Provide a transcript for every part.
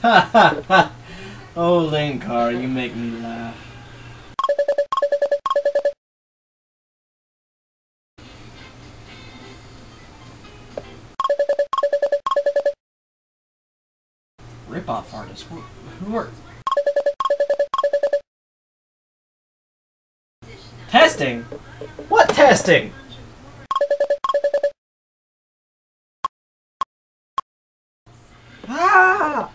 Oh, Linkara, you make me laugh. Rip-off artists? Who are... Testing? What testing? Ah!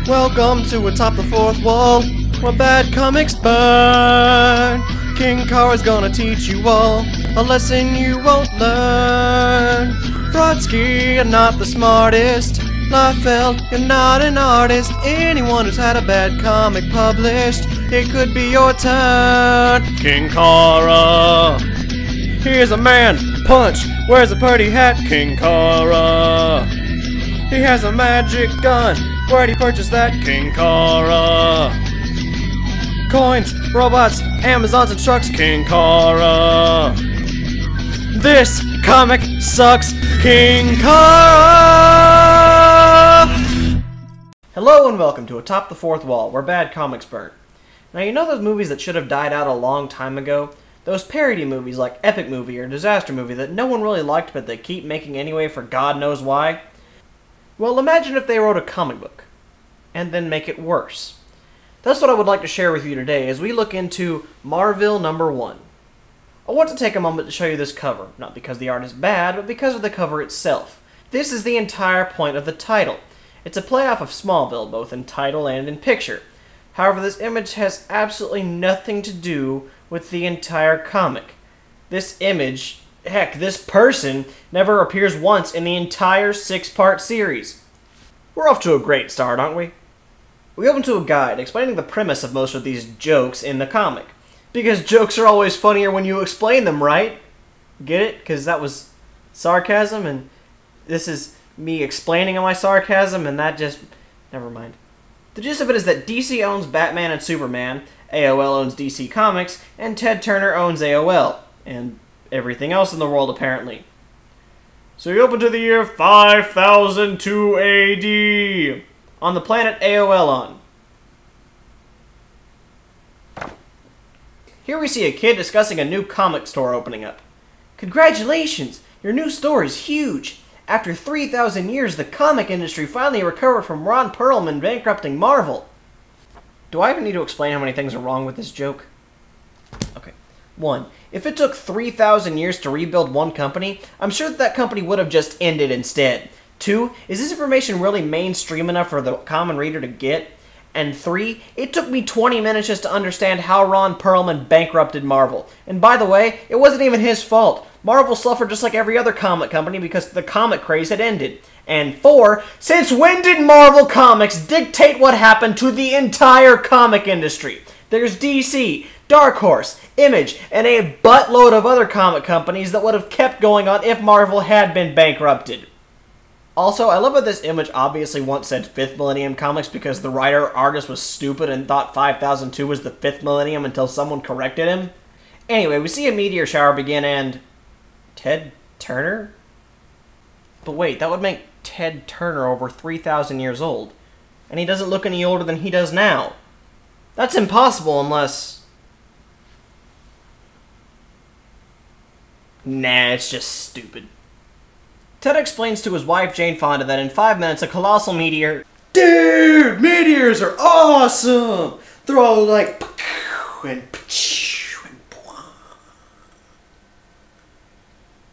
Welcome to Atop the Fourth Wall, where bad comics burn. King Kara's gonna teach you all a lesson you won't learn. Brodsky, you're not the smartest. Liefeld, you're not an artist. Anyone who's had a bad comic published, it could be your turn. King Kara, here's a man, punch, wears a pretty hat. King Kara, he has a magic gun. Where'd he purchase that? King Kara. Coins, robots, Amazons and trucks. King Kara. This comic sucks. King Kara. Hello and welcome to Atop the Fourth Wall, where bad comics burn. Now you know those movies that should have died out a long time ago? Those parody movies like Epic Movie or Disaster Movie that no one really liked but they keep making anyway for God knows why? Well, imagine if they wrote a comic book, and then make it worse. That's what I would like to share with you today as we look into Marvel #1. I want to take a moment to show you this cover, not because the art is bad, but because of the cover itself. This is the entire point of the title. It's a playoff of Smallville, both in title and in picture. However, this image has absolutely nothing to do with the entire comic. This image... heck, this person never appears once in the entire 6-part series. We're off to a great start, aren't we? We open to a guide explaining the premise of most of these jokes in the comic. Because jokes are always funnier when you explain them, right? Get it? Because that was sarcasm, and this is me explaining my sarcasm, and that just... never mind. The gist of it is that DC owns Batman and Superman, AOL owns DC Comics, and Ted Turner owns AOL. And everything else in the world, apparently. So you open to the year 5002 AD on the planet AOLon. Here we see a kid discussing a new comic store opening up. Congratulations! Your new store is huge! After 3,000 years, the comic industry finally recovered from Ron Perlman bankrupting Marvel. Do I even need to explain how many things are wrong with this joke? Okay. 1. If it took 3,000 years to rebuild one company, I'm sure that company would have just ended instead. 2. Is this information really mainstream enough for the common reader to get? And 3. It took me 20 minutes just to understand how Ron Perlman bankrupted Marvel. And by the way, it wasn't even his fault. Marvel suffered just like every other comic company because the comic craze had ended. And 4. Since when did Marvel Comics dictate what happened to the entire comic industry? There's DC, Dark Horse, Image, and a buttload of other comic companies that would have kept going on if Marvel had been bankrupted. Also, I love how this image obviously once said 5th Millennium Comics because the writer-artist was stupid and thought 5002 was the 5th millennium until someone corrected him. Anyway, we see a meteor shower begin and... Ted Turner? But wait, that would make Ted Turner over 3,000 years old. And he doesn't look any older than he does now. That's impossible unless... Nah, it's just stupid. Ted explains to his wife Jane Fonda that in 5 minutes a colossal meteor... Dude! Meteors are awesome! They're all like... and...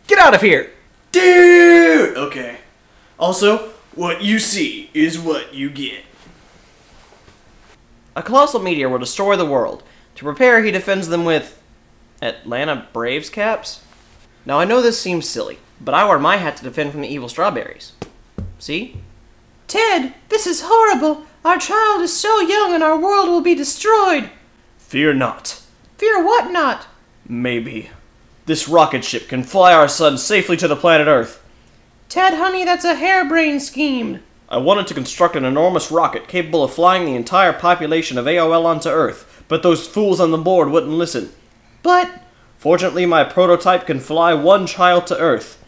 Get out of here! Dude! Okay. Also, what you see is what you get. A colossal meteor will destroy the world. To prepare, he defends them with... Atlanta Braves caps? Now, I know this seems silly, but I wear my hat to defend from the evil strawberries. See? Ted, this is horrible. Our child is so young and our world will be destroyed. Fear not. Fear what not? Maybe. This rocket ship can fly our son safely to the planet Earth. Ted, honey, that's a harebrained scheme. I wanted to construct an enormous rocket capable of flying the entire population of AOL onto Earth, but those fools on the board wouldn't listen. But fortunately, my prototype can fly one child to Earth.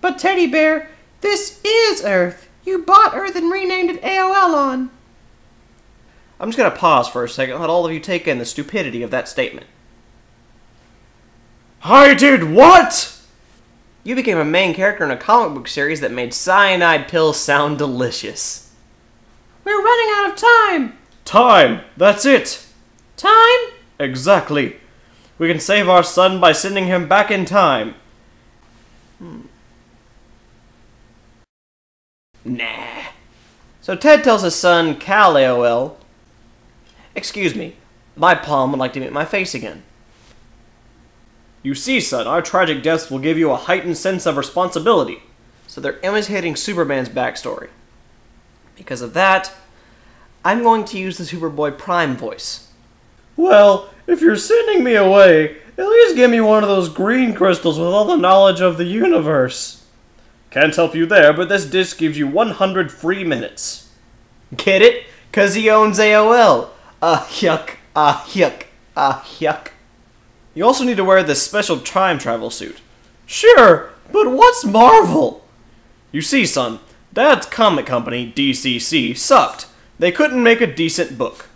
But Teddy Bear, this is Earth. You bought Earth and renamed it AOL on. I'm just going to pause for a second and let all of you take in the stupidity of that statement. I did what? You became a main character in a comic book series that made cyanide pills sound delicious. We're running out of time. Time! That's it! Time? Exactly. We can save our son by sending him back in time. Nah. So Ted tells his son, Cal AOL, "Excuse me, my palm would like to meet my face again." You see, son, our tragic deaths will give you a heightened sense of responsibility. So they're imitating Superman's backstory. Because of that, I'm going to use the Superboy Prime voice. Well, if you're sending me away, at least give me one of those green crystals with all the knowledge of the universe. Can't help you there, but this disc gives you 100 free minutes. Get it? 'Cause he owns AOL. Yuck. Yuck. Yuck. You also need to wear this special time travel suit. Sure, but what's Marvel? You see, son, Dad's comic company, DCC, sucked. They couldn't make a decent book.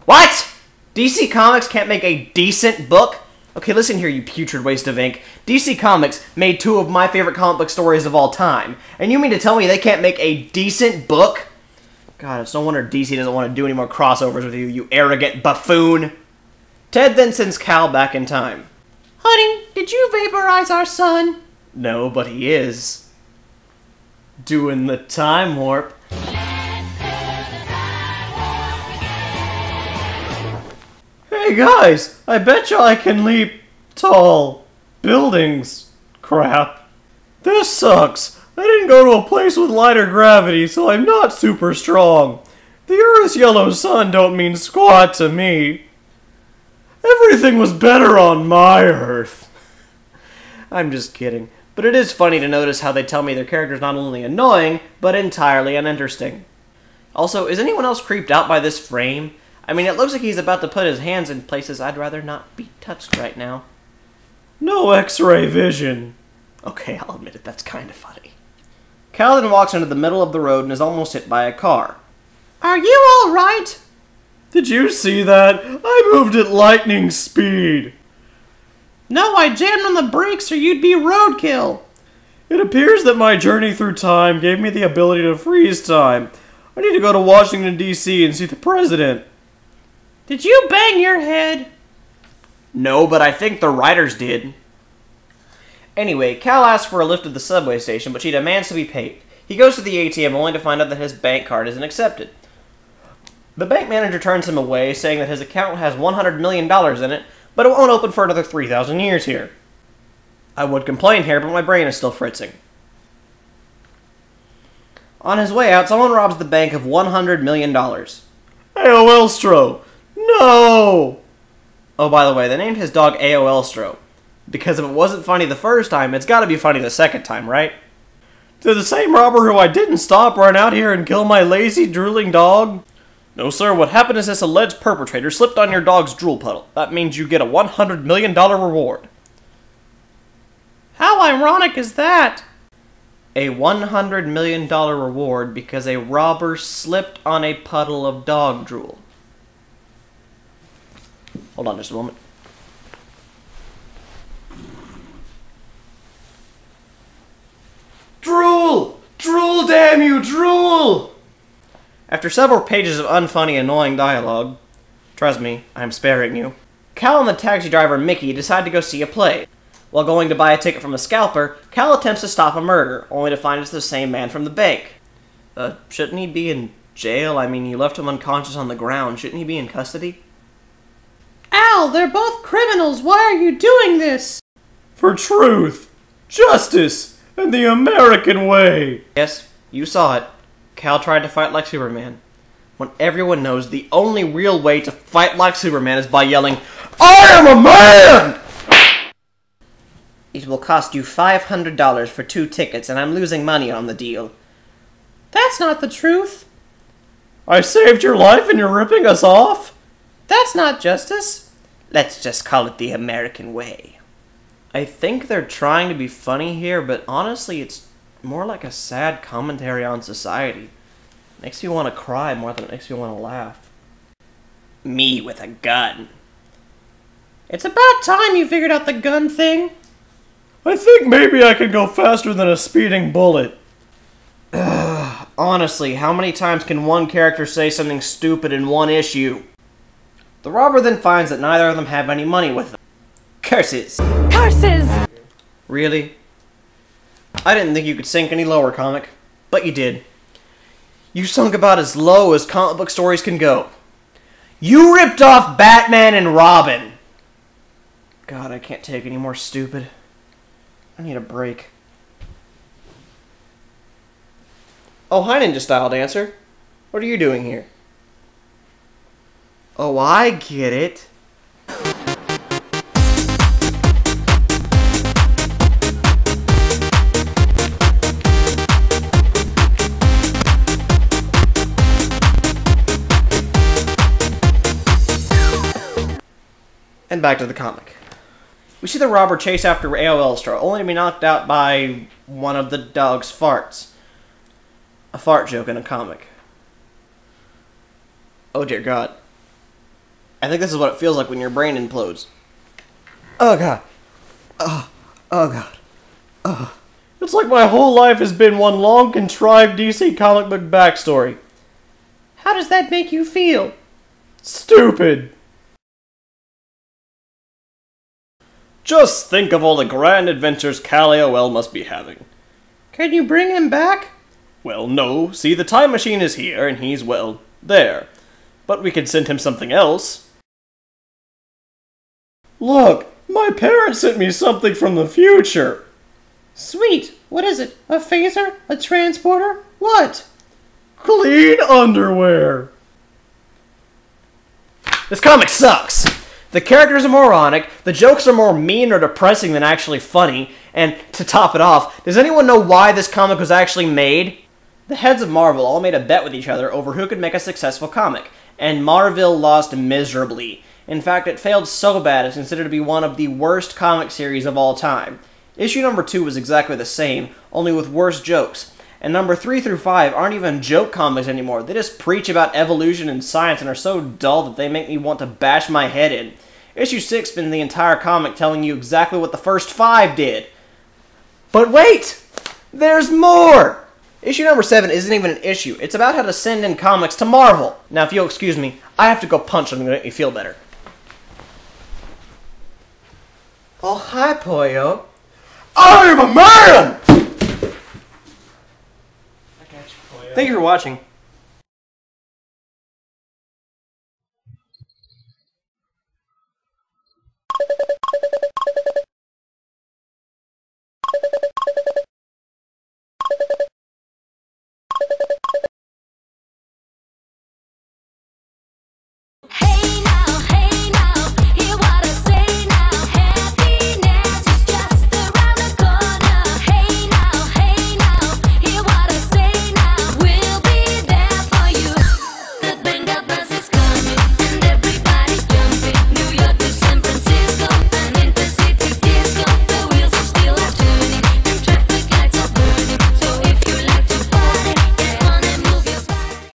What? DC Comics can't make a decent book? Okay, listen here, you putrid waste of ink. DC Comics made two of my favorite comic book stories of all time. And you mean to tell me they can't make a decent book? God, it's no wonder DC doesn't want to do any more crossovers with you, you arrogant buffoon. Ted then sends Cal back in time. Honey, did you vaporize our son? No, but he is. Doing the time warp. Hey guys, I bet you I can leap tall buildings. Crap. This sucks. I didn't go to a place with lighter gravity, so I'm not super strong. The Earth's yellow sun don't mean squat to me. Everything was better on my Earth. I'm just kidding. But it is funny to notice how they tell me their character's not only annoying, but entirely uninteresting. Also, is anyone else creeped out by this frame? I mean, it looks like he's about to put his hands in places I'd rather not be touched right now. No X-ray vision. Okay, I'll admit it, that's kind of funny. Cal then walks into the middle of the road and is almost hit by a car. Are you alright? Did you see that? I moved at lightning speed. No, I jammed on the brakes or you'd be roadkill. It appears that my journey through time gave me the ability to freeze time. I need to go to Washington, D.C. and see the president. Did you bang your head? No, but I think the writers did. Anyway, Cal asks for a lift to the subway station, but she demands to be paid. He goes to the ATM only to find out that his bank card isn't accepted. The bank manager turns him away, saying that his account has $100 million in it, but it won't open for another 3,000 years here. I would complain here, but my brain is still fritzing. On his way out, someone robs the bank of $100 million. AOL-stro! No! Oh, by the way, they named his dog AOL-stro. Because if it wasn't funny the first time, it's gotta be funny the second time, right? Did the same robber who I didn't stop run out here and kill my lazy, drooling dog? No, sir. What happened is this alleged perpetrator slipped on your dog's drool puddle. That means you get a $100 million reward. How ironic is that? A $100 million reward because a robber slipped on a puddle of dog drool. Hold on just a moment. Drool! Drool, damn you, drool! After several pages of unfunny, annoying dialogue, trust me, I'm sparing you, Cal and the taxi driver Mickey decide to go see a play. While going to buy a ticket from a scalper, Cal attempts to stop a murder, only to find it's the same man from the bank. Shouldn't he be in jail? I mean, you left him unconscious on the ground. Shouldn't he be in custody? Al, they're both criminals. Why are you doing this? For truth, justice, and the American way. Yes, you saw it. Cal tried to fight like Superman. When everyone knows the only real way to fight like Superman is by yelling, I am a man! It will cost you $500 for 2 tickets, and I'm losing money on the deal. That's not the truth. I saved your life and you're ripping us off? That's not justice. Let's just call it the American way. I think they're trying to be funny here, but honestly, it's more like a sad commentary on society. Makes me want to cry more than it makes me want to laugh. Me with a gun. It's about time you figured out the gun thing. I think maybe I could go faster than a speeding bullet. Honestly, how many times can one character say something stupid in one issue? The robber then finds that neither of them have any money with them. Curses! Curses! Really? I didn't think you could sink any lower, comic. But you did. You sunk about as low as comic book stories can go. You ripped off Batman and Robin! God, I can't take any more stupid. I need a break. Oh, hi, Ninja Style Dancer. What are you doing here? Oh, I get it. And back to the comic. We see the robber chase after AOL straw, only to be knocked out by one of the dog's farts. A fart joke in a comic. Oh dear God. I think this is what it feels like when your brain implodes. Oh God. Oh God. It's like my whole life has been one long contrived DC comic book backstory. How does that make you feel? Stupid. Just think of all the grand adventures Kal-El must be having. Can you bring him back? Well, no. See, the time machine is here, and he's, well, there. But we could send him something else. Look, my parents sent me something from the future. Sweet. What is it? A phaser? A transporter? What? Clean underwear. This comic sucks. The characters are moronic, the jokes are more mean or depressing than actually funny, and to top it off, does anyone know why this comic was actually made? The heads of Marvel all made a bet with each other over who could make a successful comic, and Marvel lost miserably. In fact, it failed so bad it's considered to be one of the worst comic series of all time. Issue number 2 was exactly the same, only with worse jokes. And number 3 through 5 aren't even joke comics anymore. They just preach about evolution and science and are so dull that they make me want to bash my head in. Issue 6 spends the entire comic telling you exactly what the first 5 did. But wait! There's more! Issue number 7 isn't even an issue. It's about how to send in comics to Marvel. Now, if you'll excuse me, I have to go punch something to make me feel better. Oh, hi, Pollo. I'm a man! Thank you for watching.